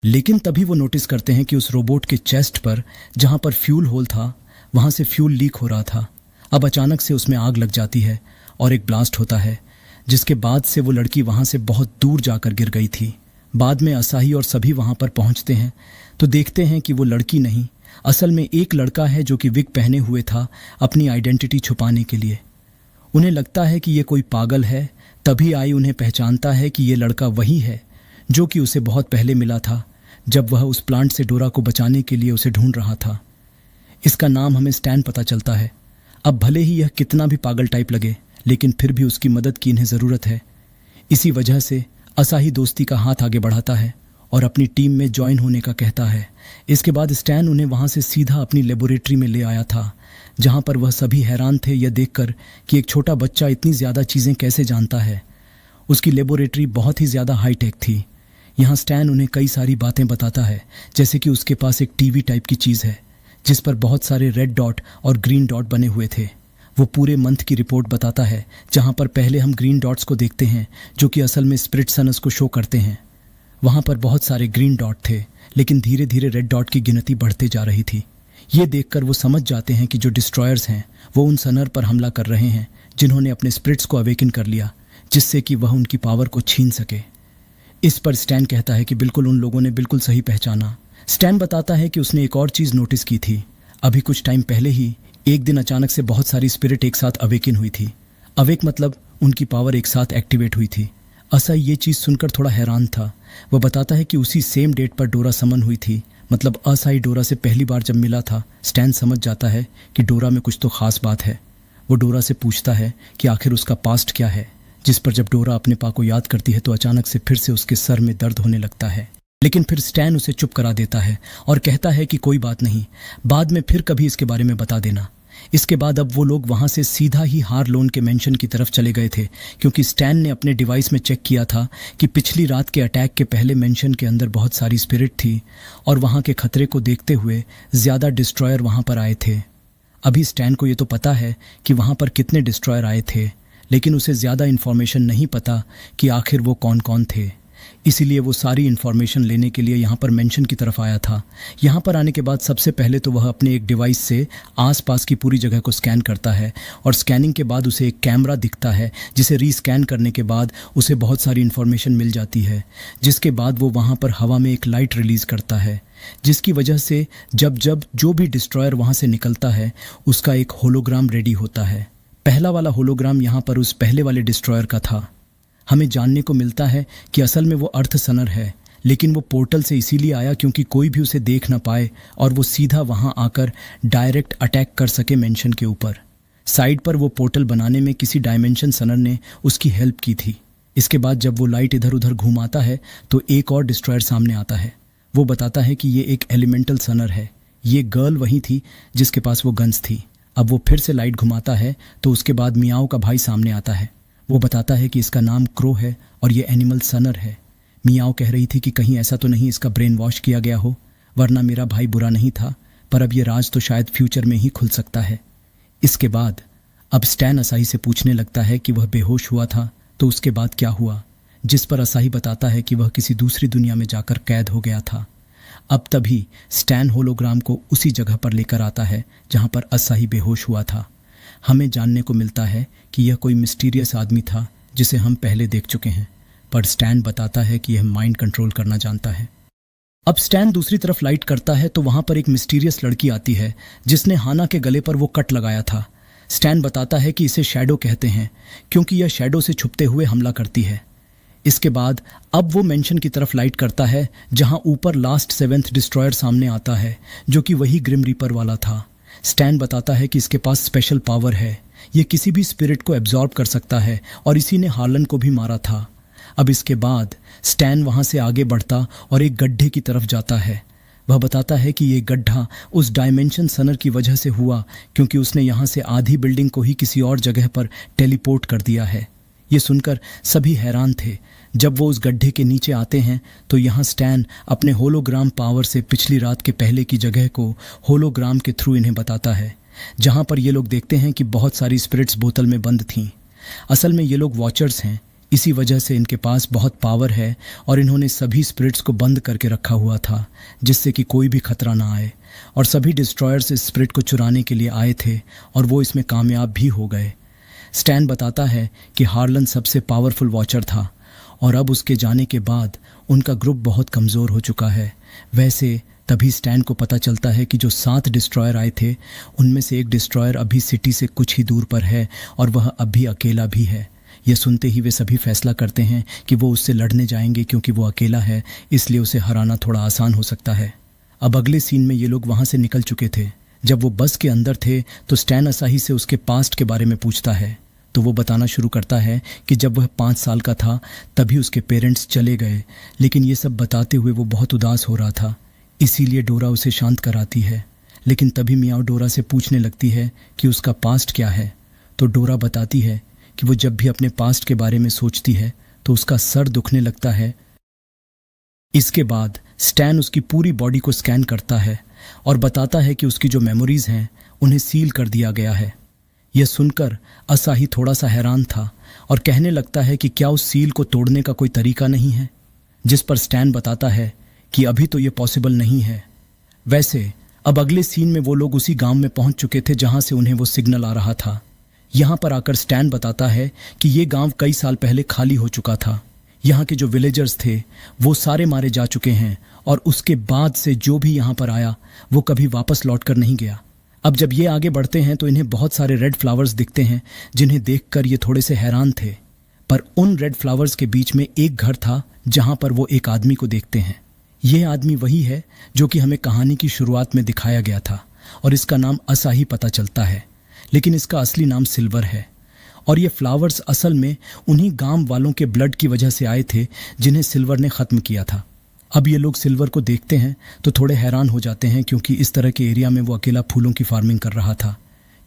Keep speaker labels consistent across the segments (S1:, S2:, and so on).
S1: लेकिन तभी वो नोटिस करते हैं कि उस रोबोट के चेस्ट पर जहां पर फ्यूल होल था वहां से फ्यूल लीक हो रहा था। अब अचानक से उसमें आग लग जाती है और एक ब्लास्ट होता है, जिसके बाद से वो लड़की वहां से बहुत दूर जाकर गिर गई थी। बाद में असाही और सभी वहां पर पहुंचते हैं तो देखते हैं कि वो लड़की नहीं, असल में एक लड़का है जो कि विग पहने हुए था अपनी आइडेंटिटी छुपाने के लिए। उन्हें लगता है कि ये कोई पागल है। तभी आई उन्हें पहचानता है कि ये लड़का वही है जो कि उसे बहुत पहले मिला था, जब वह उस प्लांट से डोरा को बचाने के लिए उसे ढूंढ रहा था। इसका नाम हमें स्टैन पता चलता है। अब भले ही यह कितना भी पागल टाइप लगे, लेकिन फिर भी उसकी मदद की इन्हें ज़रूरत है। इसी वजह से असाही दोस्ती का हाथ आगे बढ़ाता है और अपनी टीम में ज्वाइन होने का कहता है। इसके बाद स्टैन उन्हें वहां से सीधा अपनी लेबोरेटरी में ले आया था, जहां पर वह सभी हैरान थे यह देखकर कि एक छोटा बच्चा इतनी ज़्यादा चीज़ें कैसे जानता है। उसकी लेबोरेटरी बहुत ही ज़्यादा हाईटेक थी। यहाँ स्टैन उन्हें कई सारी बातें बताता है, जैसे कि उसके पास एक टीवी टाइप की चीज़ है जिस पर बहुत सारे रेड डॉट और ग्रीन डॉट बने हुए थे। वो पूरे मंथ की रिपोर्ट बताता है, जहाँ पर पहले हम ग्रीन डॉट्स को देखते हैं जो कि असल में स्पिरिट सनस को शो करते हैं। वहाँ पर बहुत सारे ग्रीन डॉट थे, लेकिन धीरे धीरे रेड डॉट की गिनती बढ़ते जा रही थी। ये देखकर वो समझ जाते हैं कि जो डिस्ट्रॉयर्स हैं वो उन सनर पर हमला कर रहे हैं जिन्होंने अपने स्पिरिट्स को अवेकन कर लिया, जिससे कि वह उनकी पावर को छीन सके। इस पर स्टैन कहता है कि बिल्कुल उन लोगों ने बिल्कुल सही पहचाना। स्टैन बताता है कि उसने एक और चीज़ नोटिस की थी। अभी कुछ टाइम पहले ही एक दिन अचानक से बहुत सारी स्पिरिट एक साथ अवेकन हुई थी। अवेक मतलब उनकी पावर एक साथ एक्टिवेट हुई थी। असाई ये चीज़ सुनकर थोड़ा हैरान था। वह बताता है कि उसी सेम डेट पर डोरा समन हुई थी, मतलब असाई डोरा से पहली बार जब मिला था। स्टैन समझ जाता है कि डोरा में कुछ तो खास बात है। वो डोरा से पूछता है कि आखिर उसका पास्ट क्या है, जिस पर जब डोरा अपने पा को याद करती है तो अचानक से फिर से उसके सर में दर्द होने लगता है। लेकिन फिर स्टैन उसे चुप करा देता है और कहता है कि कोई बात नहीं, बाद में फिर कभी इसके बारे में बता देना। इसके बाद अब वो लोग वहां से सीधा ही हार्लोन के मेंशन की तरफ चले गए थे, क्योंकि स्टैन ने अपने डिवाइस में चेक किया था कि पिछली रात के अटैक के पहले मेंशन के अंदर बहुत सारी स्पिरिट थी और वहां के खतरे को देखते हुए ज़्यादा डिस्ट्रॉयर वहां पर आए थे। अभी स्टैन को ये तो पता है कि वहां पर कितने डिस्ट्रॉयर आए थे, लेकिन उसे ज़्यादा इन्फॉर्मेशन नहीं पता कि आखिर वो कौन कौन थे। इसीलिए वो सारी इन्फॉर्मेशन लेने के लिए यहाँ पर मेंशन की तरफ आया था। यहाँ पर आने के बाद सबसे पहले तो वह अपने एक डिवाइस से आसपास की पूरी जगह को स्कैन करता है और स्कैनिंग के बाद उसे एक कैमरा दिखता है, जिसे रीस्कैन करने के बाद उसे बहुत सारी इन्फॉर्मेशन मिल जाती है, जिसके बाद वो वहाँ पर हवा में एक लाइट रिलीज़ करता है, जिसकी वजह से जब जब जो भी डिस्ट्रॉयर वहाँ से निकलता है उसका एक होलोग्राम रेडी होता है। पहला वाला होलोग्राम यहाँ पर उस पहले वाले डिस्ट्रॉयर का था। हमें जानने को मिलता है कि असल में वो अर्थ सनर है, लेकिन वो पोर्टल से इसीलिए आया क्योंकि कोई भी उसे देख ना पाए और वो सीधा वहाँ आकर डायरेक्ट अटैक कर सके मेंशन के ऊपर। साइड पर वो पोर्टल बनाने में किसी डायमेंशन सनर ने उसकी हेल्प की थी। इसके बाद जब वो लाइट इधर उधर घुमाता है तो एक और डिस्ट्रॉयर सामने आता है। वो बताता है कि ये एक एलिमेंटल सनर है। ये गर्ल वही थी जिसके पास वो गन्स थी। अब वो फिर से लाइट घुमाता है तो उसके बाद मियाओ का भाई सामने आता है। वो बताता है कि इसका नाम क्रो है और ये एनिमल सनर है। मियाओ कह रही थी कि कहीं ऐसा तो नहीं इसका ब्रेन वॉश किया गया हो, वरना मेरा भाई बुरा नहीं था, पर अब ये राज तो शायद फ्यूचर में ही खुल सकता है। इसके बाद अब स्टैन असाही से पूछने लगता है कि वह बेहोश हुआ था तो उसके बाद क्या हुआ, जिस पर असाही बताता है कि वह किसी दूसरी दुनिया में जाकर कैद हो गया था। अब तभी स्टैन होलोग्राम को उसी जगह पर लेकर आता है जहां पर असाही बेहोश हुआ था। हमें जानने को मिलता है कि यह कोई मिस्टीरियस आदमी था जिसे हम पहले देख चुके हैं, पर स्टैन बताता है कि यह माइंड कंट्रोल करना जानता है। अब स्टैन दूसरी तरफ लाइट करता है तो वहां पर एक मिस्टीरियस लड़की आती है जिसने हाना के गले पर वो कट लगाया था। स्टैन बताता है कि इसे शैडो कहते हैं क्योंकि यह शैडो से छुपते हुए हमला करती है। इसके बाद अब वो मेंशन की तरफ लाइट करता है जहां ऊपर लास्ट 7th डिस्ट्रॉयर सामने आता है, जो कि वही ग्रिम रीपर वाला था। स्टैन बताता है कि इसके पास स्पेशल पावर है, ये किसी भी स्पिरिट को एब्जॉर्ब कर सकता है और इसी ने हार्लन को भी मारा था। अब इसके बाद स्टैन वहां से आगे बढ़ता और एक गड्ढे की तरफ जाता है। वह बताता है कि ये गड्ढा उस डायमेंशन सनर की वजह से हुआ क्योंकि उसने यहाँ से आधी बिल्डिंग को ही किसी और जगह पर टेलीपोर्ट कर दिया है। ये सुनकर सभी हैरान थे। जब वो उस गड्ढे के नीचे आते हैं तो यहाँ स्टैन अपने होलोग्राम पावर से पिछली रात के पहले की जगह को होलोग्राम के थ्रू इन्हें बताता है, जहाँ पर ये लोग देखते हैं कि बहुत सारी स्पिरिट्स बोतल में बंद थीं। असल में ये लोग वॉचर्स हैं इसी वजह से इनके पास बहुत पावर है और इन्होंने सभी स्पिरिट्स को बंद करके रखा हुआ था जिससे कि कोई भी खतरा ना आए। और सभी डिस्ट्रॉयर्स इस स्पिरिट को चुराने के लिए आए थे और वो इसमें कामयाब भी हो गए। स्टैन बताता है कि हार्लन सबसे पावरफुल वॉचर था और अब उसके जाने के बाद उनका ग्रुप बहुत कमज़ोर हो चुका है। वैसे तभी स्टैन को पता चलता है कि जो 7 डिस्ट्रॉयर आए थे उनमें से एक डिस्ट्रॉयर अभी सिटी से कुछ ही दूर पर है और वह अभी अकेला भी है। यह सुनते ही वे सभी फैसला करते हैं कि वो उससे लड़ने जाएंगे क्योंकि वो अकेला है, इसलिए उसे हराना थोड़ा आसान हो सकता है। अब अगले सीन में ये लोग वहाँ से निकल चुके थे। जब वो बस के अंदर थे तो स्टैन असाही से उसके पास्ट के बारे में पूछता है तो वो बताना शुरू करता है कि जब वह 5 साल का था तभी उसके पेरेंट्स चले गए, लेकिन ये सब बताते हुए वो बहुत उदास हो रहा था। इसीलिए डोरा उसे शांत कराती है, लेकिन तभी मियाओ डोरा से पूछने लगती है कि उसका पास्ट क्या है। तो डोरा बताती है कि वो जब भी अपने पास्ट के बारे में सोचती है तो उसका सर दुखने लगता है। इसके बाद स्टैन उसकी पूरी बॉडी को स्कैन करता है और बताता है कि उसकी जो मेमोरीज हैं उन्हें सील कर दिया गया है। यह सुनकर असाही थोड़ा सा हैरान था और कहने लगता है कि क्या उस सील को तोड़ने का कोई तरीका नहीं है, जिस पर स्टैन बताता है कि अभी तो यह पॉसिबल नहीं है। वैसे अब अगले सीन में वो लोग उसी गांव में पहुंच चुके थे जहां से उन्हें वो सिग्नल आ रहा था। यहां पर आकर स्टैन बताता है कि ये गांव कई साल पहले खाली हो चुका था। यहाँ के जो विलेजर्स थे वो सारे मारे जा चुके हैं और उसके बाद से जो भी यहाँ पर आया वो कभी वापस लौट कर नहीं गया। अब जब ये आगे बढ़ते हैं तो इन्हें बहुत सारे रेड फ्लावर्स दिखते हैं जिन्हें देखकर ये थोड़े से हैरान थे, पर उन रेड फ्लावर्स के बीच में एक घर था जहां पर वो एक आदमी को देखते हैं। यह आदमी वही है जो कि हमें कहानी की शुरुआत में दिखाया गया था और इसका नाम असाही पता चलता है, लेकिन इसका असली नाम सिल्वर है। और ये फ्लावर्स असल में उन्हीं गांव वालों के ब्लड की वजह से आए थे जिन्हें सिल्वर ने ख़त्म किया था। अब ये लोग सिल्वर को देखते हैं तो थोड़े हैरान हो जाते हैं क्योंकि इस तरह के एरिया में वो अकेला फूलों की फार्मिंग कर रहा था।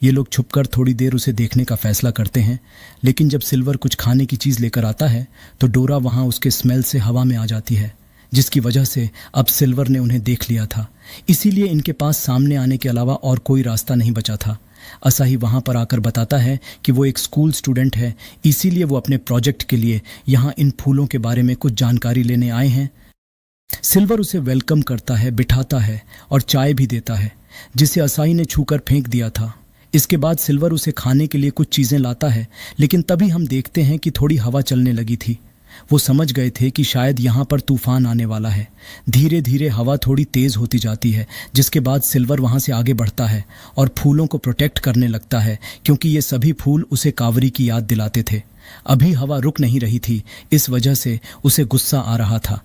S1: ये लोग छुपकर थोड़ी देर उसे देखने का फैसला करते हैं, लेकिन जब सिल्वर कुछ खाने की चीज़ लेकर आता है तो डोरा वहाँ उसके स्मेल से हवा में आ जाती है, जिसकी वजह से अब सिल्वर ने उन्हें देख लिया था। इसीलिए इनके पास सामने आने के अलावा और कोई रास्ता नहीं बचा था। असाही वहाँ पर आकर बताता है कि वो एक स्कूल स्टूडेंट है, इसीलिए वो अपने प्रोजेक्ट के लिए यहाँ इन फूलों के बारे में कुछ जानकारी लेने आए हैं। सिल्वर उसे वेलकम करता है, बिठाता है और चाय भी देता है, जिसे असाही ने छूकर फेंक दिया था। इसके बाद सिल्वर उसे खाने के लिए कुछ चीज़ें लाता है, लेकिन तभी हम देखते हैं कि थोड़ी हवा चलने लगी थी। वो समझ गए थे कि शायद यहाँ पर तूफान आने वाला है। धीरे धीरे हवा थोड़ी तेज़ होती जाती है, जिसके बाद सिल्वर वहाँ से आगे बढ़ता है और फूलों को प्रोटेक्ट करने लगता है क्योंकि ये सभी फूल उसे कावरी की याद दिलाते थे। अभी हवा रुक नहीं रही थी, इस वजह से उसे गुस्सा आ रहा था।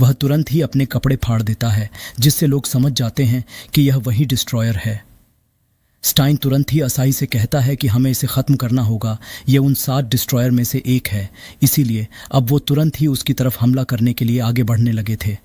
S1: वह तुरंत ही अपने कपड़े फाड़ देता है, जिससे लोग समझ जाते हैं कि यह वही डिस्ट्रॉयर है। स्टाइन तुरंत ही असाही से कहता है कि हमें इसे ख़त्म करना होगा, यह उन 7 डिस्ट्रॉयर में से एक है। इसीलिए अब वो तुरंत ही उसकी तरफ हमला करने के लिए आगे बढ़ने लगे थे,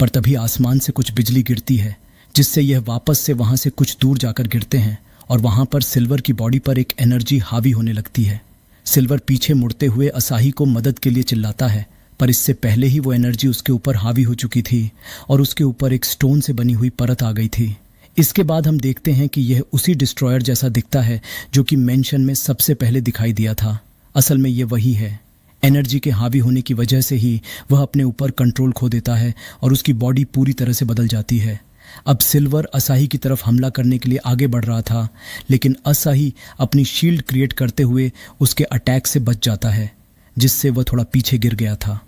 S1: पर तभी आसमान से कुछ बिजली गिरती है, जिससे यह वापस से वहाँ से कुछ दूर जाकर गिरते हैं और वहाँ पर सिल्वर की बॉडी पर एक एनर्जी हावी होने लगती है। सिल्वर पीछे मुड़ते हुए असाही को मदद के लिए चिल्लाता है, पर इससे पहले ही वो एनर्जी उसके ऊपर हावी हो चुकी थी और उसके ऊपर एक स्टोन से बनी हुई परत आ गई थी। इसके बाद हम देखते हैं कि यह उसी डिस्ट्रॉयर जैसा दिखता है जो कि मेंशन में सबसे पहले दिखाई दिया था। असल में ये वही है। एनर्जी के हावी होने की वजह से ही वह अपने ऊपर कंट्रोल खो देता है और उसकी बॉडी पूरी तरह से बदल जाती है। अब सिल्वर असाही की तरफ हमला करने के लिए आगे बढ़ रहा था, लेकिन असाही अपनी शील्ड क्रिएट करते हुए उसके अटैक से बच जाता है, जिससे वह थोड़ा पीछे गिर गया था।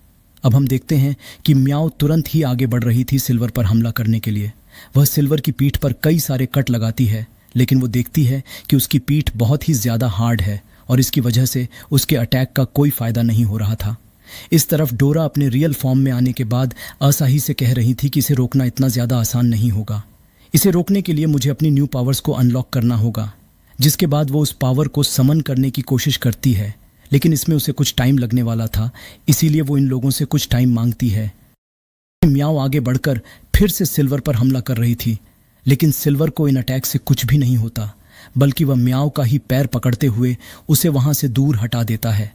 S1: अब हम देखते हैं कि म्याओ तुरंत ही आगे बढ़ रही थी सिल्वर पर हमला करने के लिए। वह सिल्वर की पीठ पर कई सारे कट लगाती है, लेकिन वो देखती है कि उसकी पीठ बहुत ही ज़्यादा हार्ड है और इसकी वजह से उसके अटैक का कोई फ़ायदा नहीं हो रहा था। इस तरफ डोरा अपने रियल फॉर्म में आने के बाद असाही से कह रही थी कि इसे रोकना इतना ज़्यादा आसान नहीं होगा। इसे रोकने के लिए मुझे अपनी न्यू पावर्स को अनलॉक करना होगा। जिसके बाद वो उस पावर को समन करने की कोशिश करती है, लेकिन इसमें उसे कुछ टाइम लगने वाला था, इसीलिए वो इन लोगों से कुछ टाइम मांगती है। म्याओ आगे बढ़कर फिर से सिल्वर पर हमला कर रही थी, लेकिन सिल्वर को इन अटैक से कुछ भी नहीं होता, बल्कि वह म्याओ का ही पैर पकड़ते हुए उसे वहां से दूर हटा देता है।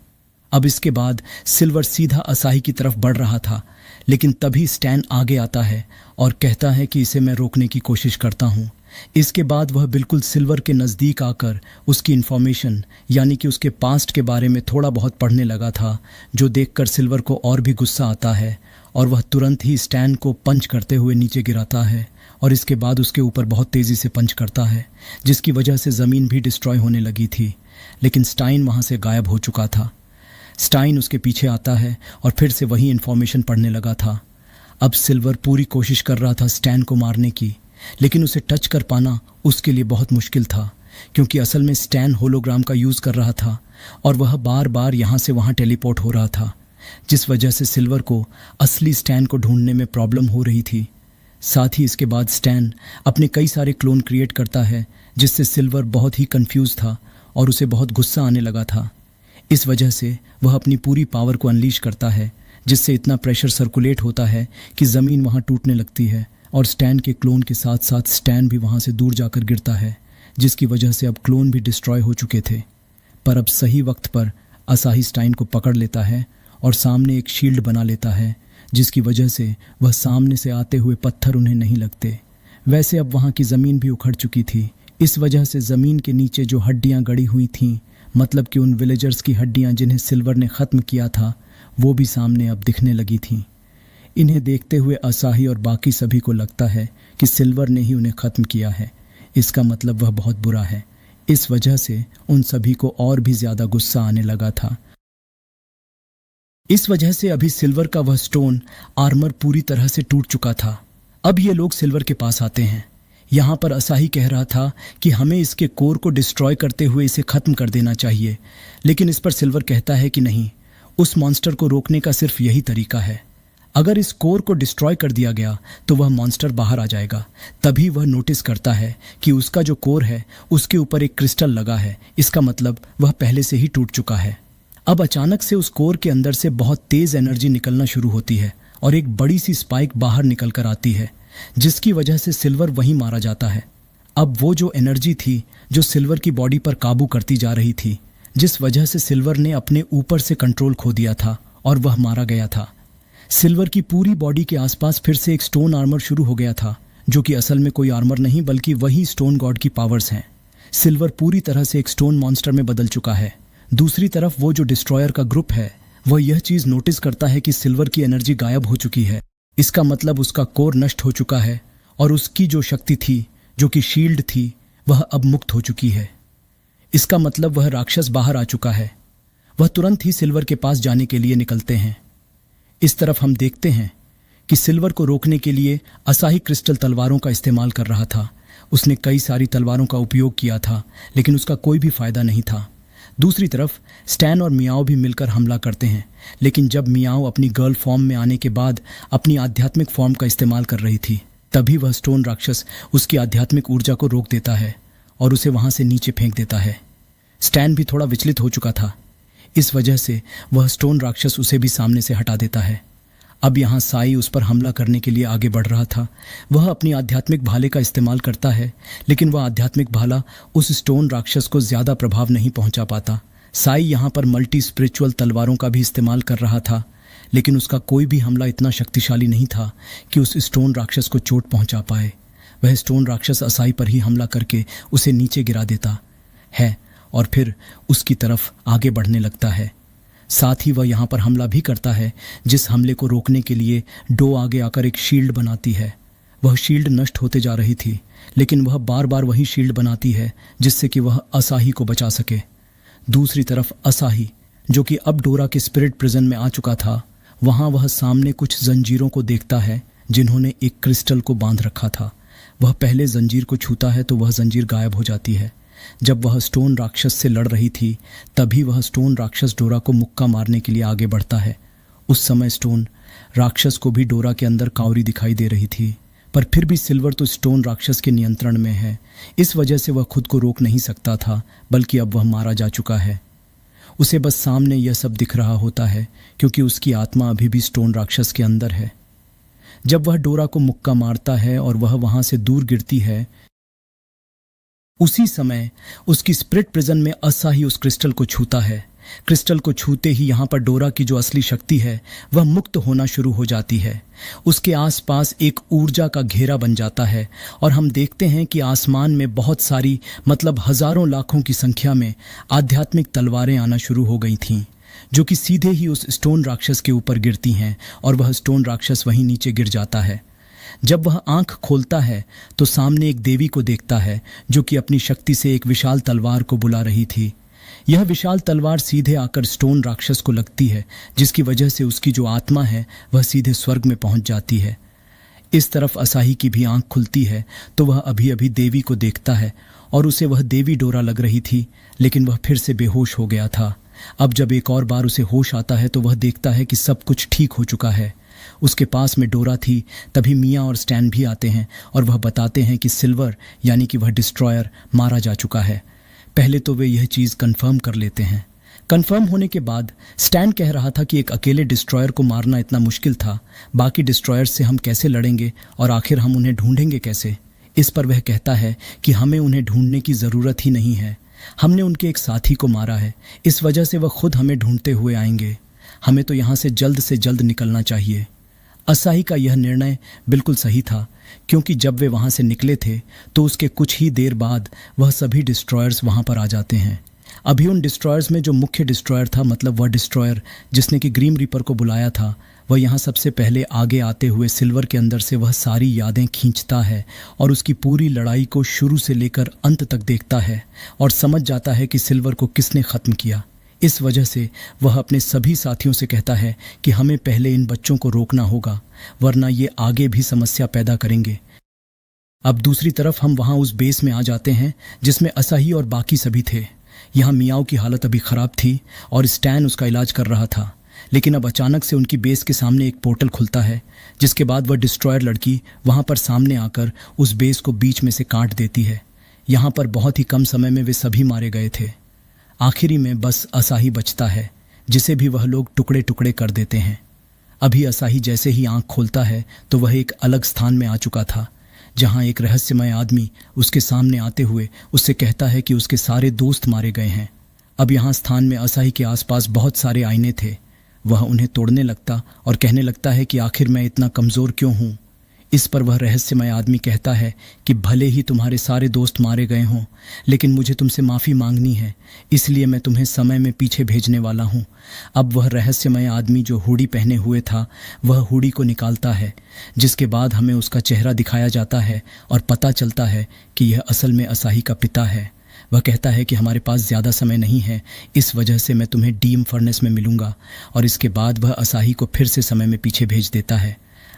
S1: अब इसके बाद सिल्वर सीधा असाही की तरफ बढ़ रहा था, लेकिन तभी स्टैन आगे आता है और कहता है कि इसे मैं रोकने की कोशिश करता हूँ, इसके बाद वह बिल्कुल सिल्वर के नज़दीक आकर उसकी इन्फॉर्मेशन यानी कि उसके पास्ट के बारे में थोड़ा बहुत पढ़ने लगा था, जो देखकर सिल्वर को और भी गुस्सा आता है और वह तुरंत ही स्टैन को पंच करते हुए नीचे गिराता है और इसके बाद उसके ऊपर बहुत तेज़ी से पंच करता है, जिसकी वजह से ज़मीन भी डिस्ट्रॉय होने लगी थी। लेकिन स्टाइन वहाँ से गायब हो चुका था। स्टाइन उसके पीछे आता है और फिर से वही इन्फॉर्मेशन पढ़ने लगा था। अब सिल्वर पूरी कोशिश कर रहा था स्टैन को मारने की, लेकिन उसे टच कर पाना उसके लिए बहुत मुश्किल था, क्योंकि असल में स्टैन होलोग्राम का यूज़ कर रहा था और वह बार बार यहाँ से वहाँ टेलीपोर्ट हो रहा था, जिस वजह से सिल्वर को असली स्टैन को ढूंढने में प्रॉब्लम हो रही थी। साथ ही इसके बाद स्टैन अपने कई सारे क्लोन क्रिएट करता है, जिससे सिल्वर बहुत ही कंफ्यूज था और उसे बहुत गुस्सा आने लगा था। इस वजह से वह अपनी पूरी पावर को अनलीश करता है, जिससे इतना प्रेशर सर्कुलेट होता है कि ज़मीन वहाँ टूटने लगती है और स्टैन के क्लोन के साथ साथ स्टैन भी वहाँ से दूर जाकर गिरता है, जिसकी वजह से अब क्लोन भी डिस्ट्रॉय हो चुके थे। पर अब सही वक्त पर असाही स्टाइन को पकड़ लेता है और सामने एक शील्ड बना लेता है, जिसकी वजह से वह सामने से आते हुए पत्थर उन्हें नहीं लगते। वैसे अब वहाँ की ज़मीन भी उखड़ चुकी थी। इस वजह से ज़मीन के नीचे जो हड्डियाँ गड़ी हुई थीं, मतलब कि उन विलेजर्स की हड्डियाँ जिन्हें सिल्वर ने ख़त्म किया था, वो भी सामने अब दिखने लगी थीं। इन्हें देखते हुए असाही और बाकी सभी को लगता है कि सिल्वर ने ही उन्हें ख़त्म किया है। इसका मतलब वह बहुत बुरा है। इस वजह से उन सभी को और भी ज़्यादा गुस्सा आने लगा था। इस वजह से अभी सिल्वर का वह स्टोन आर्मर पूरी तरह से टूट चुका था। अब ये लोग सिल्वर के पास आते हैं। यहाँ पर असाही कह रहा था कि हमें इसके कोर को डिस्ट्रॉय करते हुए इसे ख़त्म कर देना चाहिए, लेकिन इस पर सिल्वर कहता है कि नहीं, उस मॉन्स्टर को रोकने का सिर्फ यही तरीका है। अगर इस कोर को डिस्ट्रॉय कर दिया गया तो वह मॉन्स्टर बाहर आ जाएगा। तभी वह नोटिस करता है कि उसका जो कोर है उसके ऊपर एक क्रिस्टल लगा है। इसका मतलब वह पहले से ही टूट चुका है। अब अचानक से उस कोर के अंदर से बहुत तेज़ एनर्जी निकलना शुरू होती है और एक बड़ी सी स्पाइक बाहर निकल कर आती है, जिसकी वजह से सिल्वर वहीं मारा जाता है। अब वो जो एनर्जी थी जो सिल्वर की बॉडी पर काबू करती जा रही थी, जिस वजह से सिल्वर ने अपने ऊपर से कंट्रोल खो दिया था और वह मारा गया था। सिल्वर की पूरी बॉडी के आसपास फिर से एक स्टोन आर्मर शुरू हो गया था, जो कि असल में कोई आर्मर नहीं बल्कि वही स्टोन गॉड की पावर्स हैं। सिल्वर पूरी तरह से एक स्टोन मॉन्स्टर में बदल चुका है। दूसरी तरफ वो जो डिस्ट्रॉयर का ग्रुप है, वह यह चीज़ नोटिस करता है कि सिल्वर की एनर्जी गायब हो चुकी है। इसका मतलब उसका कोर नष्ट हो चुका है और उसकी जो शक्ति थी, जो कि शील्ड थी, वह अब मुक्त हो चुकी है। इसका मतलब वह राक्षस बाहर आ चुका है। वह तुरंत ही सिल्वर के पास जाने के लिए निकलते हैं। इस तरफ हम देखते हैं कि सिल्वर को रोकने के लिए असाही क्रिस्टल तलवारों का इस्तेमाल कर रहा था। उसने कई सारी तलवारों का उपयोग किया था, लेकिन उसका कोई भी फायदा नहीं था। दूसरी तरफ स्टैन और मियाओ भी मिलकर हमला करते हैं, लेकिन जब मियाओ अपनी गर्ल फॉर्म में आने के बाद अपनी आध्यात्मिक फॉर्म का इस्तेमाल कर रही थी, तभी वह स्टोन राक्षस उसकी आध्यात्मिक ऊर्जा को रोक देता है और उसे वहां से नीचे फेंक देता है। स्टैन भी थोड़ा विचलित हो चुका था। इस वजह से वह स्टोन राक्षस उसे भी सामने से हटा देता है। अब यहाँ साई उस पर हमला करने के लिए आगे बढ़ रहा था। वह अपनी आध्यात्मिक भाले का इस्तेमाल करता है, लेकिन वह आध्यात्मिक भाला उस स्टोन राक्षस को ज़्यादा प्रभाव नहीं पहुंचा पाता। साई यहाँ पर मल्टी स्पिरिचुअल तलवारों का भी इस्तेमाल कर रहा था, लेकिन उसका कोई भी हमला इतना शक्तिशाली नहीं था कि उस स्टोन राक्षस को चोट पहुंचा पाए। वह स्टोन राक्षस असाई पर ही हमला करके उसे नीचे गिरा देता है और फिर उसकी तरफ आगे बढ़ने लगता है। साथ ही वह यहाँ पर हमला भी करता है, जिस हमले को रोकने के लिए डो आगे आकर एक शील्ड बनाती है। वह शील्ड नष्ट होते जा रही थी, लेकिन वह बार बार वही शील्ड बनाती है जिससे कि वह असाही को बचा सके। दूसरी तरफ असाही, जो कि अब डोरा के स्पिरिट प्रिजन में आ चुका था, वहाँ वह सामने कुछ जंजीरों को देखता है जिन्होंने एक क्रिस्टल को बांध रखा था। वह पहले जंजीर को छूता है तो वह जंजीर गायब हो जाती है। जब वह स्टोन राक्षस से लड़ रही थी, तभी वह स्टोन राक्षस डोरा को मुक्का मारने के लिए आगे बढ़ता है। उस समय स्टोन राक्षस को भी डोरा के अंदर कावरी दिखाई दे रही थी, पर फिर भी सिल्वर तो स्टोन राक्षस के नियंत्रण में है। इस वजह से वह खुद को रोक नहीं सकता था, बल्कि अब वह मारा जा चुका है। उसे बस सामने यह सब दिख रहा होता है, क्योंकि उसकी आत्मा अभी भी स्टोन राक्षस के अंदर है। जब वह डोरा को मुक्का मारता है और वह वहां से दूर गिरती है, उसी समय उसकी स्पिरिट प्रिजन में असाही उस क्रिस्टल को छूता है, क्रिस्टल को छूते ही यहाँ पर डोरा की जो असली शक्ति है वह मुक्त होना शुरू हो जाती है। उसके आसपास एक ऊर्जा का घेरा बन जाता है और हम देखते हैं कि आसमान में बहुत सारी मतलब हजारों लाखों की संख्या में आध्यात्मिक तलवारें आना शुरू हो गई थीं, जो कि सीधे ही उस स्टोन राक्षस के ऊपर गिरती हैं और वह स्टोन राक्षस वहीं नीचे गिर जाता है। जब वह आंख खोलता है तो सामने एक देवी को देखता है जो कि अपनी शक्ति से एक विशाल तलवार को बुला रही थी। यह विशाल तलवार सीधे आकर स्टोन राक्षस को लगती है, जिसकी वजह से उसकी जो आत्मा है वह सीधे स्वर्ग में पहुंच जाती है। इस तरफ असाही की भी आंख खुलती है तो वह अभी अभी देवी को देखता है और उसे वह देवी डोरा लग रही थी, लेकिन वह फिर से बेहोश हो गया था। अब जब एक और बार उसे होश आता है तो वह देखता है कि सब कुछ ठीक हो चुका है। उसके पास में डोरा थी। तभी मिया और स्टैन भी आते हैं और वह बताते हैं कि सिल्वर यानी कि वह डिस्ट्रॉयर मारा जा चुका है। पहले तो वे यह चीज़ कंफर्म कर लेते हैं। कंफर्म होने के बाद स्टैन कह रहा था कि एक अकेले डिस्ट्रॉयर को मारना इतना मुश्किल था, बाकी डिस्ट्रॉयर्स से हम कैसे लड़ेंगे और आखिर हम उन्हें ढूंढेंगे कैसे। इस पर वह कहता है कि हमें उन्हें ढूंढने की ज़रूरत ही नहीं है, हमने उनके एक साथी को मारा है, इस वजह से वह खुद हमें ढूंढते हुए आएंगे। हमें तो यहाँ से जल्द निकलना चाहिए। असाही का यह निर्णय बिल्कुल सही था, क्योंकि जब वे वहां से निकले थे तो उसके कुछ ही देर बाद वह सभी डिस्ट्रॉयर्स वहां पर आ जाते हैं। अभी उन डिस्ट्रॉयर्स में जो मुख्य डिस्ट्रॉयर था, मतलब वह डिस्ट्रॉयर जिसने कि ग्रीम रीपर को बुलाया था, वह यहाँ सबसे पहले आगे आते हुए सिल्वर के अंदर से वह सारी यादें खींचता है और उसकी पूरी लड़ाई को शुरू से लेकर अंत तक देखता है और समझ जाता है कि सिल्वर को किसने ख़त्म किया। इस वजह से वह अपने सभी साथियों से कहता है कि हमें पहले इन बच्चों को रोकना होगा, वरना ये आगे भी समस्या पैदा करेंगे। अब दूसरी तरफ हम वहां उस बेस में आ जाते हैं जिसमें असाही और बाकी सभी थे। यहाँ मियाओ की हालत अभी ख़राब थी और स्टैन उसका इलाज कर रहा था, लेकिन अब अचानक से उनकी बेस के सामने एक पोर्टल खुलता है, जिसके बाद वह डिस्ट्रॉयर लड़की वहाँ पर सामने आकर उस बेस को बीच में से काट देती है। यहाँ पर बहुत ही कम समय में वे सभी मारे गए थे। आखिरी में बस असाही बचता है, जिसे भी वह लोग टुकड़े टुकड़े कर देते हैं। अभी असाही जैसे ही आंख खोलता है तो वह एक अलग स्थान में आ चुका था, जहां एक रहस्यमय आदमी उसके सामने आते हुए उससे कहता है कि उसके सारे दोस्त मारे गए हैं। अब यहाँ स्थान में असाही के आसपास बहुत सारे आईने थे। वह उन्हें तोड़ने लगता और कहने लगता है कि आखिर मैं इतना कमज़ोर क्यों हूँ। इस पर वह रहस्यमय आदमी कहता है कि भले ही तुम्हारे सारे दोस्त मारे गए हों, लेकिन मुझे तुमसे माफ़ी मांगनी है, इसलिए मैं तुम्हें समय में पीछे भेजने वाला हूँ। अब वह रहस्यमय आदमी जो हुडी पहने हुए था वह हुडी को निकालता है, जिसके बाद हमें उसका चेहरा दिखाया जाता है और पता चलता है कि यह असल में असाही का पिता है। वह कहता है कि हमारे पास ज़्यादा समय नहीं है, इस वजह से मैं तुम्हें डीम फर्नेस में मिलूंगा, और इसके बाद वह असाही को फिर से समय में पीछे भेज देता है।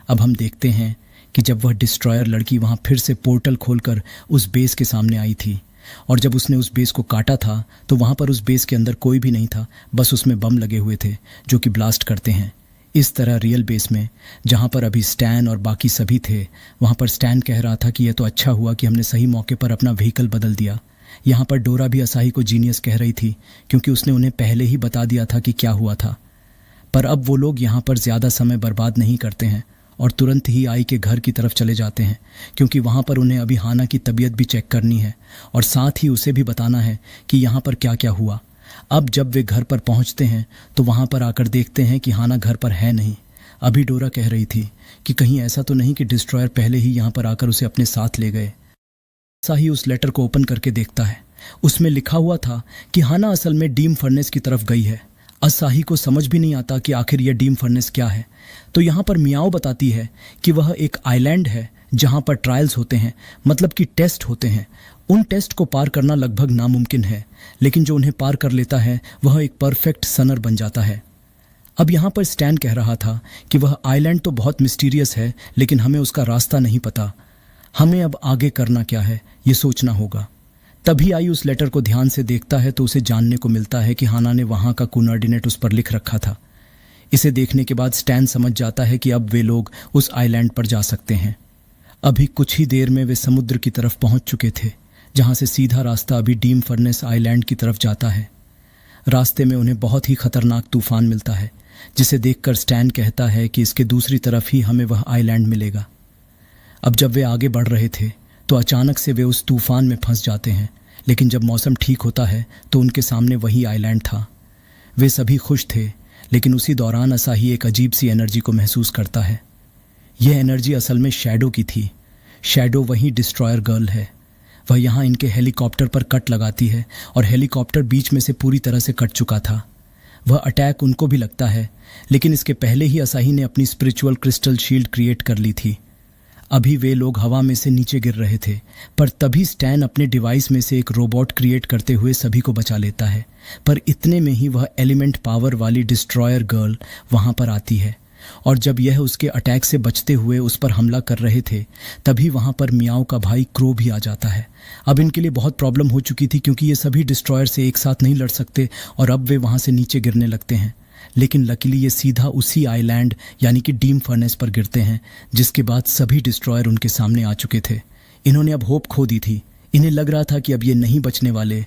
S1: अब हम देखते हैं कि जब वह डिस्ट्रॉयर लड़की वहाँ फिर से पोर्टल खोलकर उस बेस के सामने आई थी, और जब उसने उस बेस को काटा था तो वहाँ पर उस बेस के अंदर कोई भी नहीं था, बस उसमें बम लगे हुए थे जो कि ब्लास्ट करते हैं। इस तरह रियल बेस में जहाँ पर अभी स्टैन और बाकी सभी थे, वहाँ पर स्टैन कह रहा था कि यह तो अच्छा हुआ कि हमने सही मौके पर अपना व्हीकल बदल दिया। यहाँ पर डोरा भी असाही को जीनियस कह रही थी, क्योंकि उसने उन्हें पहले ही बता दिया था कि क्या हुआ था। पर अब वो लोग यहाँ पर ज़्यादा समय बर्बाद नहीं करते हैं और तुरंत ही आई के घर की तरफ चले जाते हैं, क्योंकि वहाँ पर उन्हें अभी हाना की तबीयत भी चेक करनी है और साथ ही उसे भी बताना है कि यहाँ पर क्या क्या हुआ। अब जब वे घर पर पहुँचते हैं तो वहाँ पर आकर देखते हैं कि हाना घर पर है नहीं। अभी डोरा कह रही थी कि कहीं ऐसा तो नहीं कि डिस्ट्रॉयर पहले ही यहाँ पर आकर उसे अपने साथ ले गए। असाही उस लेटर को ओपन करके देखता है। उसमें लिखा हुआ था कि हाना असल में डीम फर्नेस की तरफ गई है। असाही को समझ भी नहीं आता कि आखिर यह डीम फर्नेस क्या है। तो यहाँ पर मियाओ बताती है कि वह एक आइलैंड है जहाँ पर ट्रायल्स होते हैं, मतलब कि टेस्ट होते हैं। उन टेस्ट को पार करना लगभग नामुमकिन है, लेकिन जो उन्हें पार कर लेता है वह एक परफेक्ट सनर बन जाता है। अब यहाँ पर स्टैन कह रहा था कि वह आइलैंड तो बहुत मिस्टीरियस है, लेकिन हमें उसका रास्ता नहीं पता। हमें अब आगे करना क्या है ये सोचना होगा। तभी आई उस लेटर को ध्यान से देखता है तो उसे जानने को मिलता है कि हाना ने वहाँ का कोऑर्डिनेट उस पर लिख रखा था। इसे देखने के बाद स्टैन समझ जाता है कि अब वे लोग उस आइलैंड पर जा सकते हैं। अभी कुछ ही देर में वे समुद्र की तरफ पहुंच चुके थे, जहां से सीधा रास्ता अभी डीम फर्नेस आइलैंड की तरफ जाता है। रास्ते में उन्हें बहुत ही खतरनाक तूफान मिलता है, जिसे देखकर स्टैन कहता है कि इसके दूसरी तरफ ही हमें वह आइलैंड मिलेगा। अब जब वे आगे बढ़ रहे थे तो अचानक से वे उस तूफान में फंस जाते हैं, लेकिन जब मौसम ठीक होता है तो उनके सामने वही आइलैंड था। वे सभी खुश थे, लेकिन उसी दौरान असाही एक अजीब सी एनर्जी को महसूस करता है। यह एनर्जी असल में शैडो की थी। शैडो वही डिस्ट्रॉयर गर्ल है। वह यहाँ इनके हेलीकॉप्टर पर कट लगाती है और हेलीकॉप्टर बीच में से पूरी तरह से कट चुका था। वह अटैक उनको भी लगता है, लेकिन इसके पहले ही असाही ने अपनी स्पिरिचुअल क्रिस्टल शील्ड क्रिएट कर ली थी। अभी वे लोग हवा में से नीचे गिर रहे थे, पर तभी स्टैन अपने डिवाइस में से एक रोबोट क्रिएट करते हुए सभी को बचा लेता है। पर इतने में ही वह एलिमेंट पावर वाली डिस्ट्रॉयर गर्ल वहां पर आती है, और जब यह उसके अटैक से बचते हुए उस पर हमला कर रहे थे, तभी वहां पर मियाओ का भाई क्रो भी आ जाता है। अब इनके लिए बहुत प्रॉब्लम हो चुकी थी, क्योंकि ये सभी डिस्ट्रॉयर से एक साथ नहीं लड़ सकते और अब वे वहां से नीचे गिरने लगते हैं। लेकिन लकीली ये सीधा उसी आइलैंड यानी कि डीम फर्नेस पर गिरते हैं, जिसके बाद सभी डिस्ट्रॉयर उनके सामने आ चुके थे। इन्होंने अब होप खो दी थी। इन्हें लग रहा था कि अब ये नहीं बचने वाले।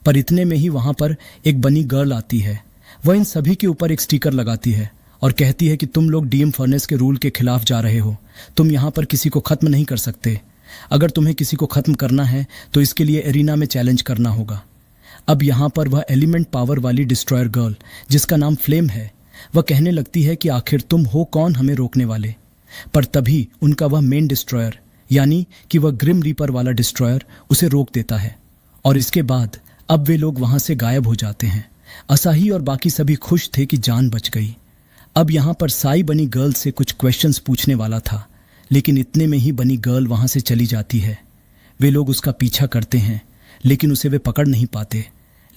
S1: पर इतने में ही वहां पर एक बनी गर्ल आती है। वह इन सभी के ऊपर एक स्टिकर लगाती है और कहती है कि तुम लोग डीम फर्नेस के रूल के खिलाफ जा रहे हो। तुम यहाँ पर किसी को खत्म नहीं कर सकते। अगर तुम्हें किसी को खत्म करना है तो इसके लिए एरिना में चैलेंज करना होगा। अब यहाँ पर वह एलिमेंट पावर वाली डिस्ट्रॉयर गर्ल, जिसका नाम फ्लेम है, वह कहने लगती है कि आखिर तुम हो कौन हमें रोकने वाले। पर तभी उनका वह मेन डिस्ट्रॉयर यानी कि वह ग्रिम रीपर वाला डिस्ट्रॉयर उसे रोक देता है, और इसके बाद अब वे लोग वहां से गायब हो जाते हैं। असाही और बाकी सभी खुश थे कि जान बच गई। अब यहाँ पर साई बनी गर्ल से कुछ क्वेश्चंस पूछने वाला था, लेकिन इतने में ही बनी गर्ल वहां से चली जाती है। वे लोग उसका पीछा करते हैं, लेकिन उसे वे पकड़ नहीं पाते।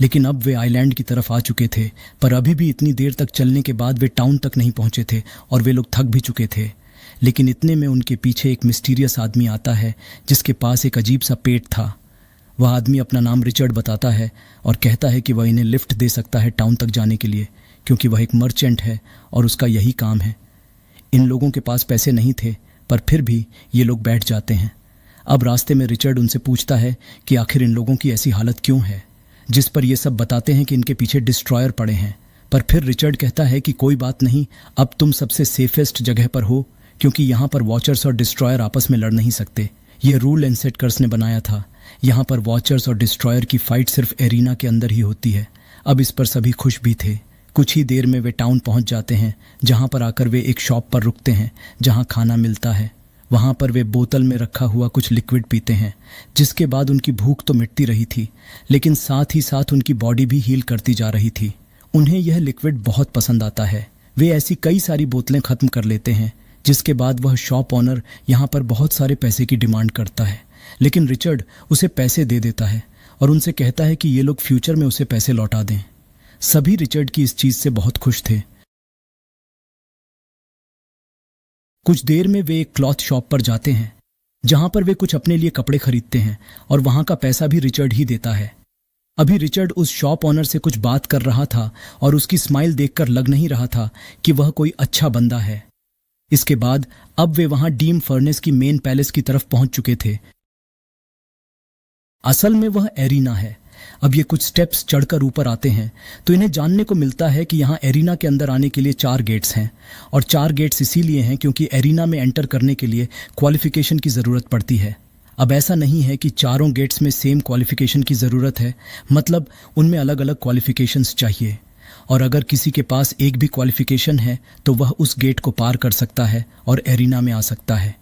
S1: लेकिन अब वे आइलैंड की तरफ आ चुके थे, पर अभी भी इतनी देर तक चलने के बाद वे टाउन तक नहीं पहुंचे थे और वे लोग थक भी चुके थे। लेकिन इतने में उनके पीछे एक मिस्टीरियस आदमी आता है, जिसके पास एक अजीब सा पेट था। वह आदमी अपना नाम रिचर्ड बताता है और कहता है कि वह इन्हें लिफ्ट दे सकता है टाउन तक जाने के लिए, क्योंकि वह एक मर्चेंट है और उसका यही काम है। इन लोगों के पास पैसे नहीं थे, पर फिर भी ये लोग बैठ जाते हैं। अब रास्ते में रिचर्ड उनसे पूछता है कि आखिर इन लोगों की ऐसी हालत क्यों है, जिस पर ये सब बताते हैं कि इनके पीछे डिस्ट्रॉयर पड़े हैं। पर फिर रिचर्ड कहता है कि कोई बात नहीं, अब तुम सबसे सेफेस्ट जगह पर हो, क्योंकि यहाँ पर वॉचर्स और डिस्ट्रॉयर आपस में लड़ नहीं सकते। ये रूल एंड सेटकर्स ने बनाया था। यहाँ पर वॉचर्स और डिस्ट्रॉयर की फाइट सिर्फ एरिना के अंदर ही होती है। अब इस पर सभी खुश भी थे। कुछ ही देर में वे टाउन पहुंच जाते हैं, जहाँ पर आकर वे एक शॉप पर रुकते हैं जहाँ खाना मिलता है। वहां पर वे बोतल में रखा हुआ कुछ लिक्विड पीते हैं, जिसके बाद उनकी भूख तो मिटती रही थी, लेकिन साथ ही साथ उनकी बॉडी भी हील करती जा रही थी। उन्हें यह लिक्विड बहुत पसंद आता है। वे ऐसी कई सारी बोतलें खत्म कर लेते हैं, जिसके बाद वह शॉप ऑनर यहाँ पर बहुत सारे पैसे की डिमांड करता है। लेकिन रिचर्ड उसे पैसे दे देता है और उनसे कहता है कि ये लोग फ्यूचर में उसे पैसे लौटा दें। सभी रिचर्ड की इस चीज से बहुत खुश थे। कुछ देर में वे एक क्लॉथ शॉप पर जाते हैं, जहां पर वे कुछ अपने लिए कपड़े खरीदते हैं, और वहां का पैसा भी रिचर्ड ही देता है। अभी रिचर्ड उस शॉप ऑनर से कुछ बात कर रहा था और उसकी स्माइल देखकर लग नहीं रहा था कि वह कोई अच्छा बंदा है। इसके बाद अब वे वहां डीम फर्नेस की मेन पैलेस की तरफ पहुंच चुके थे। असल में वह एरिना है। अब ये कुछ स्टेप्स चढ़कर ऊपर आते हैं तो इन्हें जानने को मिलता है कि यहाँ एरिना के अंदर आने के लिए 4 गेट्स हैं, और 4 गेट्स इसीलिए हैं क्योंकि एरिना में एंटर करने के लिए क्वालिफिकेशन की ज़रूरत पड़ती है। अब ऐसा नहीं है कि चारों गेट्स में सेम क्वालिफिकेशन की ज़रूरत है, मतलब उनमें अलग अलग क्वालिफिकेशंस चाहिए, और अगर किसी के पास एक भी क्वालिफिकेशन है तो वह उस गेट को पार कर सकता है और एरिना में आ सकता है।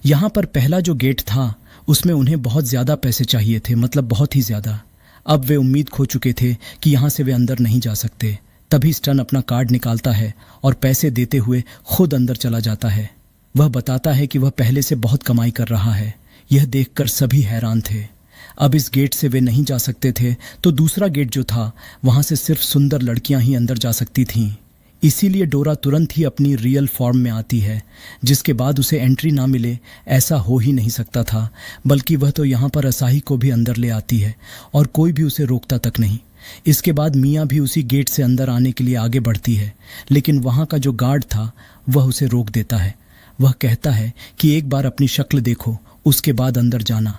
S1: यहाँ पर पहला जो गेट था उसमें उन्हें बहुत ज़्यादा पैसे चाहिए थे, मतलब बहुत ही ज़्यादा। अब वे उम्मीद खो चुके थे कि यहाँ से वे अंदर नहीं जा सकते। तभी स्टन अपना कार्ड निकालता है और पैसे देते हुए खुद अंदर चला जाता है। वह बताता है कि वह पहले से बहुत कमाई कर रहा है। यह देखकर सभी हैरान थे। अब इस गेट से वे नहीं जा सकते थे, तो दूसरा गेट जो था वहां से सिर्फ सुंदर लड़कियां ही अंदर जा सकती थीं। इसीलिए डोरा तुरंत ही अपनी रियल फॉर्म में आती है, जिसके बाद उसे एंट्री ना मिले ऐसा हो ही नहीं सकता था, बल्कि वह तो यहाँ पर असाही को भी अंदर ले आती है और कोई भी उसे रोकता तक नहीं। इसके बाद मिया भी उसी गेट से अंदर आने के लिए आगे बढ़ती है, लेकिन वहाँ का जो गार्ड था वह उसे रोक देता है। वह कहता है कि एक बार अपनी शक्ल देखो, उसके बाद अंदर जाना।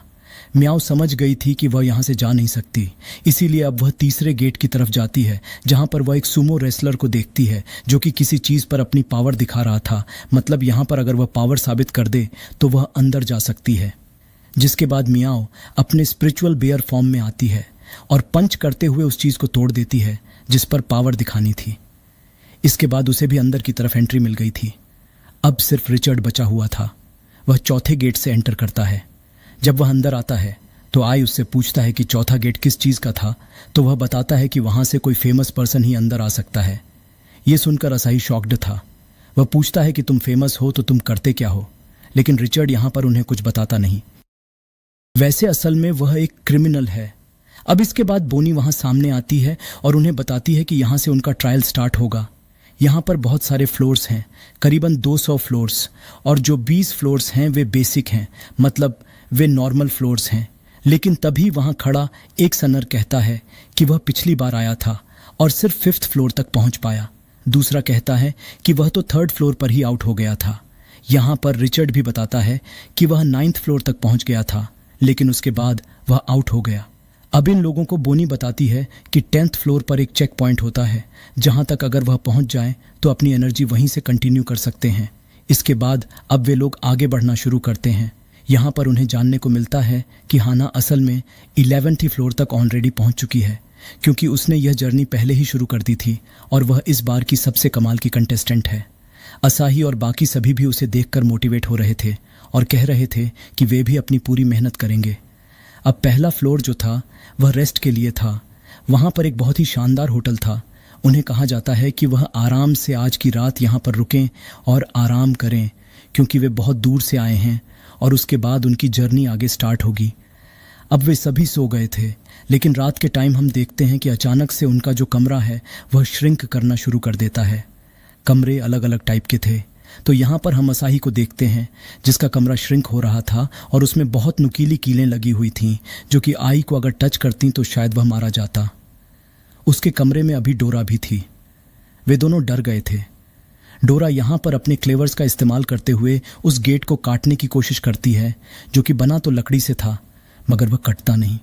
S1: म्याओ समझ गई थी कि वह यहाँ से जा नहीं सकती, इसीलिए अब वह तीसरे गेट की तरफ जाती है, जहाँ पर वह एक सुमो रेसलर को देखती है जो कि किसी चीज़ पर अपनी पावर दिखा रहा था। मतलब यहाँ पर अगर वह पावर साबित कर दे तो वह अंदर जा सकती है। जिसके बाद मियाओ अपने स्पिरिचुअल बेयर फॉर्म में आती है। और पंच करते हुए उस चीज को तोड़ देती है जिस पर पावर दिखानी थी। इसके बाद उसे भी अंदर की तरफ एंट्री मिल गई थी। अब सिर्फ रिचर्ड बचा हुआ था। वह चौथे गेट से एंटर करता है। जब वह अंदर आता है तो आई उससे पूछता है कि चौथा गेट किस चीज का था, तो वह बताता है कि वहां से कोई फेमस पर्सन ही अंदर आ सकता है। यह सुनकर असाही शॉक्ड था। वह पूछता है कि तुम फेमस हो तो तुम करते क्या हो, लेकिन रिचर्ड यहां पर उन्हें कुछ बताता नहीं। वैसे असल में वह एक क्रिमिनल है। अब इसके बाद बोनी वहां सामने आती है और उन्हें बताती है कि यहां से उनका ट्रायल स्टार्ट होगा। यहाँ पर बहुत सारे फ्लोर्स हैं, करीबन 200 फ्लोर्स, और जो 20 फ्लोर्स हैं वे बेसिक हैं, मतलब वे नॉर्मल फ्लोर्स हैं। लेकिन तभी वहाँ खड़ा एक सनर कहता है कि वह पिछली बार आया था और सिर्फ 5th फ्लोर तक पहुँच पाया। दूसरा कहता है कि वह तो 3rd फ्लोर पर ही आउट हो गया था। यहाँ पर रिचर्ड भी बताता है कि वह 9th फ्लोर तक पहुँच गया था, लेकिन उसके बाद वह आउट हो गया। अब इन लोगों को बोनी बताती है कि 10th फ्लोर पर एक चेक पॉइंट होता है, जहां तक अगर वह पहुंच जाए तो अपनी एनर्जी वहीं से कंटिन्यू कर सकते हैं। इसके बाद अब वे लोग आगे बढ़ना शुरू करते हैं। यहाँ पर उन्हें जानने को मिलता है कि हाना असल में 11th फ्लोर तक ऑलरेडी पहुंच चुकी है, क्योंकि उसने यह जर्नी पहले ही शुरू कर दी थी और वह इस बार की सबसे कमाल की कंटेस्टेंट है। असाही और बाकी सभी भी उसे देखकर मोटिवेट हो रहे थे और कह रहे थे कि वे भी अपनी पूरी मेहनत करेंगे। अब पहला फ्लोर जो था वह रेस्ट के लिए था। वहां पर एक बहुत ही शानदार होटल था। उन्हें कहा जाता है कि वह आराम से आज की रात यहाँ पर रुकें और आराम करें, क्योंकि वे बहुत दूर से आए हैं और उसके बाद उनकी जर्नी आगे स्टार्ट होगी। अब वे सभी सो गए थे, लेकिन रात के टाइम हम देखते हैं कि अचानक से उनका जो कमरा है वह श्रिंक करना शुरू कर देता है। कमरे अलग अलग टाइप के थे, तो यहाँ पर हम असाही को देखते हैं जिसका कमरा श्रिंक हो रहा था और उसमें बहुत नुकीली कीलें लगी हुई थीं, जो कि आई को अगर टच करती तो शायद वह मारा जाता। उसके कमरे में अभी डोरा भी थी। वे दोनों डर गए थे। डोरा यहाँ पर अपने क्लेवर्स का इस्तेमाल करते हुए उस गेट को काटने की कोशिश करती है, जो कि बना तो लकड़ी से था, मगर वह कटता नहीं।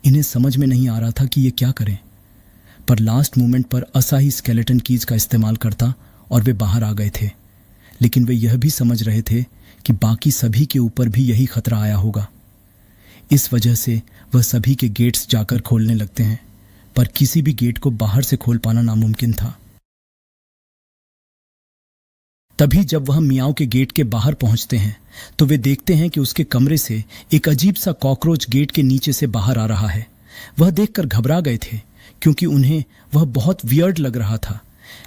S1: इन्हें समझ में नहीं आ रहा था कि ये क्या करें, पर लास्ट मोमेंट पर असाही स्केलेटन कीज का इस्तेमाल करता और वे बाहर आ गए थे। लेकिन वे यह भी समझ रहे थे कि बाकी सभी के ऊपर भी यही खतरा आया होगा। इस वजह से वह सभी के गेट्स जाकर खोलने लगते हैं, पर किसी भी गेट को बाहर से खोल पाना नामुमकिन था। तभी जब वह मियाओ के गेट के बाहर पहुंचते हैं तो वे देखते हैं कि उसके कमरे से एक अजीब सा कॉकरोच गेट के नीचे से बाहर आ रहा है। वह देखकर घबरा गए थे, क्योंकि उन्हें वह बहुत वियर्ड लग रहा था।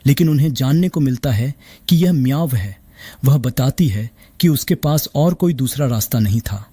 S1: लेकिन उन्हें जानने को मिलता है कि यह म्याव है। वह बताती है कि उसके पास और कोई दूसरा रास्ता नहीं था।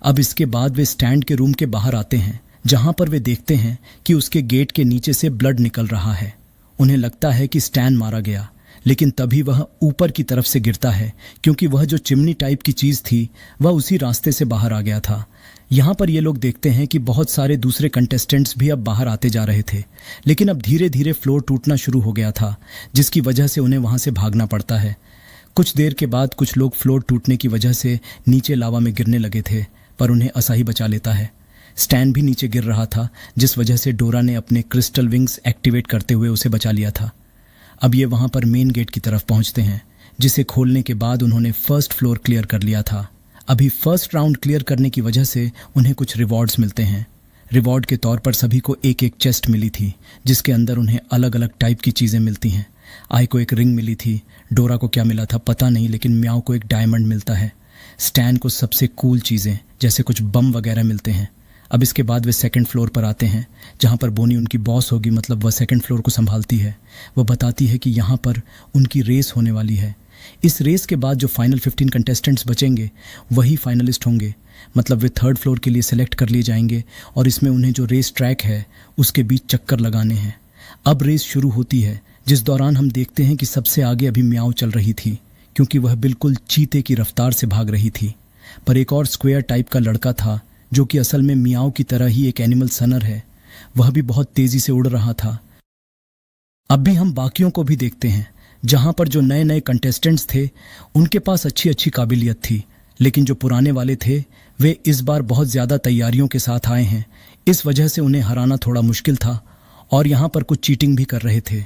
S1: अब इसके बाद वे स्टैंड के रूम के बाहर आते हैं, जहां पर वे देखते हैं कि उसके गेट के नीचे से ब्लड निकल रहा है। उन्हें लगता है कि स्टैन मारा गया, लेकिन तभी वह ऊपर की तरफ से गिरता है, क्योंकि वह जो चिमनी टाइप की चीज थी वह उसी रास्ते से बाहर आ गया था। यहाँ पर ये लोग देखते हैं कि बहुत सारे दूसरे कंटेस्टेंट्स भी अब बाहर आते जा रहे थे, लेकिन अब धीरे धीरे फ्लोर टूटना शुरू हो गया था, जिसकी वजह से उन्हें वहां से भागना पड़ता है। कुछ देर के बाद कुछ लोग फ्लोर टूटने की वजह से नीचे लावा में गिरने लगे थे, पर उन्हें असाही बचा लेता है। स्टैन भी नीचे गिर रहा था, जिस वजह से डोरा ने अपने क्रिस्टल विंग्स एक्टिवेट करते हुए उसे बचा लिया था। अब ये वहां पर मेन गेट की तरफ पहुंचते हैं, जिसे खोलने के बाद उन्होंने 1st फ्लोर क्लियर कर लिया था। अभी 1st राउंड क्लियर करने की वजह से उन्हें कुछ रिवॉर्ड्स मिलते हैं। रिवॉर्ड के तौर पर सभी को एक एक चेस्ट मिली थी, जिसके अंदर उन्हें अलग अलग टाइप की चीजें मिलती हैं। आई को एक रिंग मिली थी, डोरा को क्या मिला था पता नहीं, लेकिन म्याओ को एक डायमंड मिलता है। स्टैन को सबसे कूल चीजें जैसे कुछ बम वगैरह मिलते हैं। अब इसके बाद वे 2nd फ्लोर पर आते हैं, जहां पर बोनी उनकी बॉस होगी, मतलब वह 2nd फ्लोर को संभालती है। वह बताती है कि यहाँ पर उनकी रेस होने वाली है। इस रेस के बाद जो फाइनल 15 कंटेस्टेंट्स बचेंगे वही फाइनलिस्ट होंगे, मतलब वे 3rd फ्लोर के लिए सिलेक्ट कर लिए जाएंगे और इसमें उन्हें जो रेस ट्रैक है उसके बीच चक्कर लगाने हैं। अब रेस शुरू होती है, जिस दौरान हम देखते हैं कि सबसे आगे अभी म्याओ चल रही थी, क्योंकि वह बिल्कुल चीते की रफ्तार से भाग रही थी। पर एक और स्क्वायर टाइप का लड़का था, जो कि असल में मियाओ की तरह ही एक एनिमल सनर है। वह भी बहुत तेजी से उड़ रहा था। अब भी हम बाकियों को भी देखते हैं, जहां पर जो नए नए कंटेस्टेंट्स थे उनके पास अच्छी अच्छी काबिलियत थी, लेकिन जो पुराने वाले थे वे इस बार बहुत ज्यादा तैयारियों के साथ आए हैं। इस वजह से उन्हें हराना थोड़ा मुश्किल था और यहाँ पर कुछ चीटिंग भी कर रहे थे।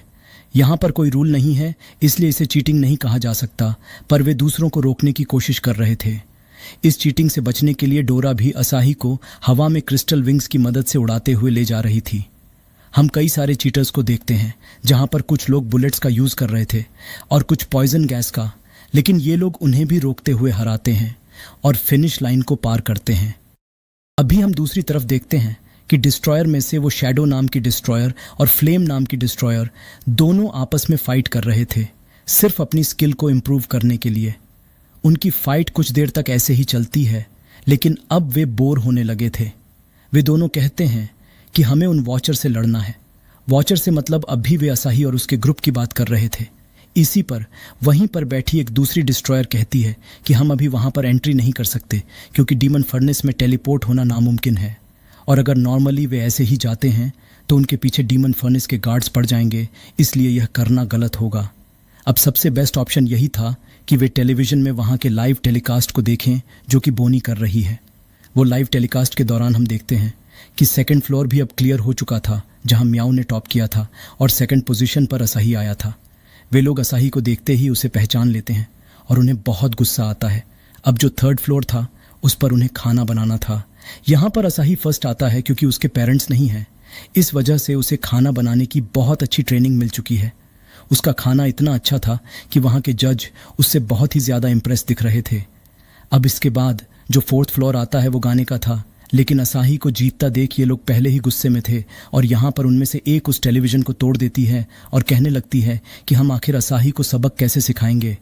S1: यहाँ पर कोई रूल नहीं है, इसलिए इसे चीटिंग नहीं कहा जा सकता, पर वे दूसरों को रोकने की कोशिश कर रहे थे। इस चीटिंग से बचने के लिए डोरा भी असाही को हवा में क्रिस्टल विंग्स की मदद से उड़ाते हुए ले जा रही थी। हम कई सारे चीटर्स को देखते हैं जहां पर कुछ लोग बुलेट्स का यूज कर रहे थे और कुछ पॉइजन गैस का, लेकिन ये लोग उन्हें भी रोकते हुए हराते हैं और फिनिश लाइन को पार करते हैं। अभी हम दूसरी तरफ देखते हैं कि डिस्ट्रॉयर में से वो शैडो नाम की डिस्ट्रॉयर और फ्लेम नाम की डिस्ट्रॉयर दोनों आपस में फाइट कर रहे थे, सिर्फ अपनी स्किल को इम्प्रूव करने के लिए। उनकी फाइट कुछ देर तक ऐसे ही चलती है, लेकिन अब वे बोर होने लगे थे। वे दोनों कहते हैं कि हमें उन वॉचर से लड़ना है। वॉचर से मतलब अब भी वे असाही और उसके ग्रुप की बात कर रहे थे। इसी पर वहीं पर बैठी एक दूसरी डिस्ट्रॉयर कहती है कि हम अभी वहां पर एंट्री नहीं कर सकते क्योंकि डीमन फर्नेस में टेलीपोर्ट होना नामुमकिन है, और अगर नॉर्मली वे ऐसे ही जाते हैं तो उनके पीछे डीमन फर्नेस के गार्ड्स पड़ जाएंगे, इसलिए यह करना गलत होगा। अब सबसे बेस्ट ऑप्शन यही था कि वे टेलीविजन में वहां के लाइव टेलीकास्ट को देखें जो कि बोनी कर रही है। वो लाइव टेलीकास्ट के दौरान हम देखते हैं कि सेकंड फ्लोर भी अब क्लियर हो चुका था जहां म्याऊ ने टॉप किया था और सेकंड पोजीशन पर असाही आया था। वे लोग असाही को देखते ही उसे पहचान लेते हैं और उन्हें बहुत गुस्सा आता है। अब जो थर्ड फ्लोर था उस पर उन्हें खाना बनाना था। यहाँ पर असाही फर्स्ट आता है क्योंकि उसके पेरेंट्स नहीं हैं, इस वजह से उसे खाना बनाने की बहुत अच्छी ट्रेनिंग मिल चुकी है। उसका खाना इतना अच्छा था कि वहाँ के जज उससे बहुत ही ज़्यादा इम्प्रेस दिख रहे थे। अब इसके बाद जो फोर्थ फ्लोर आता है वो गाने का था, लेकिन असाही को जीतता देख ये लोग पहले ही गुस्से में थे और यहाँ पर उनमें से एक उस टेलीविज़न को तोड़ देती है और कहने लगती है कि हम आखिर असाही को सबक कैसे सिखाएंगे।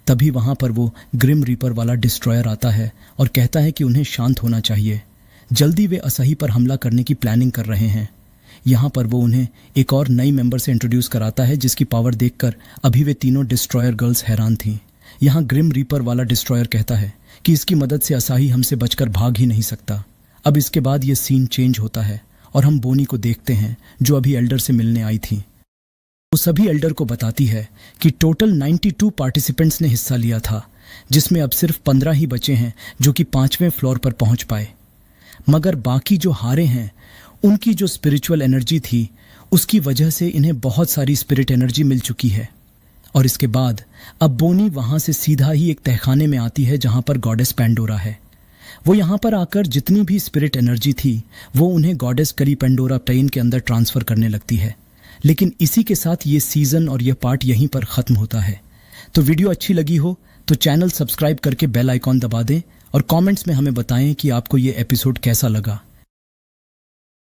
S1: तभी वहाँ पर वो ग्रिम रीपर वाला डिस्ट्रॉयर आता है और कहता है कि उन्हें शांत होना चाहिए। जल्दी वे असाही पर हमला करने की प्लानिंग कर रहे हैं। यहाँ पर वो उन्हें एक और नई मेंबर से इंट्रोड्यूस कराता है जिसकी पावर देखकर अभी वे तीनों डिस्ट्रॉयर गर्ल्स हैरान थीं। यहाँ ग्रिम रीपर वाला डिस्ट्रॉयर कहता है कि इसकी मदद से असाही हमसे बचकर भाग ही नहीं सकता। अब इसके बाद ये सीन चेंज होता है और हम बोनी को देखते हैं जो अभी एल्डर से मिलने आई थी। वो सभी एल्डर को बताती है कि टोटल 92 पार्टिसिपेंट्स ने हिस्सा लिया था, जिसमें अब सिर्फ 15 ही बचे हैं जो कि 5वें फ्लोर पर पहुंच पाए। मगर बाकी जो हारे हैं उनकी जो स्पिरिचुअल एनर्जी थी उसकी वजह से इन्हें बहुत सारी स्पिरिट एनर्जी मिल चुकी है। और इसके बाद अब बोनी वहां से सीधा ही एक तहखाने में आती है जहां पर गॉडेस पेंडोरा है। वो यहाँ पर आकर जितनी भी स्पिरिट एनर्जी थी वो उन्हें गॉडेस करी पेंडोरा टाइन के अंदर ट्रांसफर करने लगती है। लेकिन इसी के साथ ये सीजन और यह पार्ट यहीं पर खत्म होता है। तो वीडियो अच्छी लगी हो तो चैनल सब्सक्राइब करके बेल आइकॉन दबा दें और कमेंट्स में हमें बताएं कि आपको ये एपिसोड कैसा लगा।